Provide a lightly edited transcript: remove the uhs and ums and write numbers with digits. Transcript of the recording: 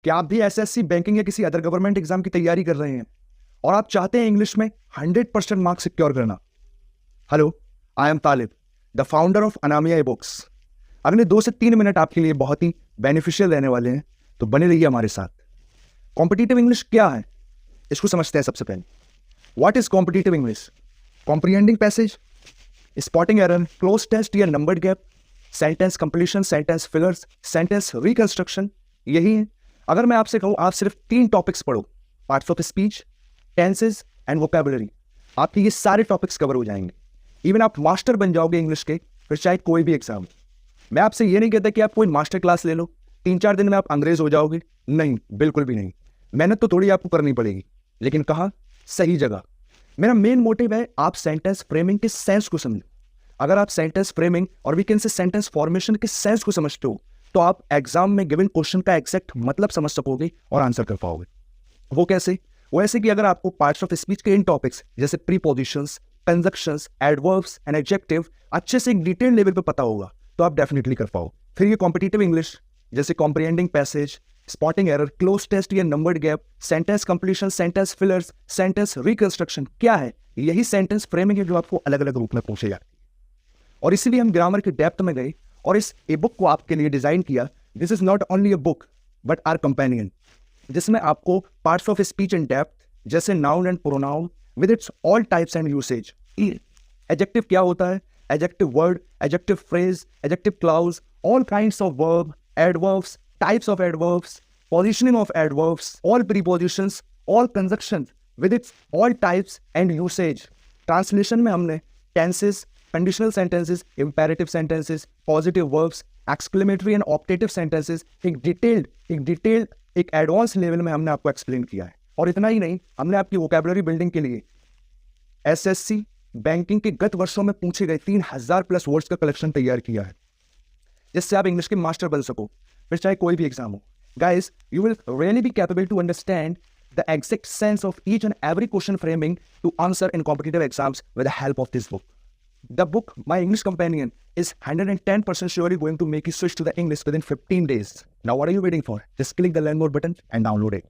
क्या आप भी एसएससी, बैंकिंग या किसी अदर गवर्नमेंट एग्जाम की तैयारी कर रहे हैं और आप चाहते हैं इंग्लिश में 100% मार्क्स सिक्योर करना? Hello, I am Talib, the founder of Anamiya books. अगले 2 से 3 मिनट आपके लिए बहुत ही बेनिफिशियल रहने वाले हैं, तो बने रहिए हमारे साथ। कॉम्पिटिटिव इंग्लिश क्या है, इसको समझते हैं। सबसे पहले, what is competitive English? Comprehending passage, spotting error, cloze test या numbered gap, sentence completion, sentence fillers, sentence reconstruction, यही है। अगर मैं आपसे कहूं आप सिर्फ 3 टॉपिक्स पढ़ो, parts of speech, tenses and vocabulary, आपके ये सारे टॉपिक्स कवर हो जाएंगे। इवन आप मास्टर बन जाओगे इंग्लिश के, फिर चाहे कोई भी एग्जाम। मैं आपसे ये नहीं कहता कि आप कोई मास्टर क्लास ले लो, 3-4 दिन में आप अंग्रेज हो जाओगे, नहीं, बिल्कुल भी नहीं। मेहनत तो थोड़ी आपको करनी पड़ेगी, लेकिन कहाँ? सही जगह। मेरा मेन मोटिव है आप सेंटेंस फ्रेमिंग के सेंस को समझो। अगर आप सेंटेंस फ्रेमिंग और we can say sentence formation के सेंस को समझते हो, तो आप एग्जाम में गिवन क्वेश्चन का एग्जैक्ट मतलब समझ सकोगे और आंसर कर पाओगे। वो कैसे? वो ऐसे कि अगर आपको पार्ट्स ऑफ स्पीच के इन टॉपिक्स जैसे prepositions, conjunctions, adverbs and adjective अच्छे से एक डिटेल लेवल पे पता होगा, तो आप डेफिनेटली कर पाओ। फिर ये कॉम्पिटिटिव इंग्लिश जैसे comprehending passage, spotting error, cloze test या numbered gap, sentence completion, sentence fillers, sentence reconstruction, क्या है? यही सेंटेंस फ्रेमिंग है जो आपको अलग अलग रूप में पूछे जाती है। और इसीलिए हम ग्रामर के डेप्थ में गए और इस ई बुक को आपके लिए डिजाइन किया। This is not only a book but our companion, जिसमें आपको parts of speech in depth जैसे noun and pronoun with its all types and usage. Adjective क्या होता है, adjective word, adjective phrase, adjective clause, all kinds of verb, adverbs, types of adverbs, positioning of adverbs, all prepositions, all conjunctions with its all types and usage. Translation में हमने tenses, conditional sentences, imperative sentences, positive verbs, exclamatory and optative sentences एक detailed एक advance level में हमने आपको explain किया है। और इतना ही नहीं, हमने आपकी वोकैबुलरी बिल्डिंग के लिए एसएससी, बैंकिंग के गत वर्षों में पूछे गए 3000+ वर्ड्स का कलेक्शन तैयार किया है, जिससे आप इंग्लिश के मास्टर बन सको, फिर चाहे कोई भी एग्जाम हो। Guys, you will really be capable to understand the exact sense of each and every question framing to answer in competitive exams with the help of this book. The book, My English Companion, is 110% surely going to make you switch to the English within 15 days. Now, what are you waiting for? Just click the Learn More button and download it.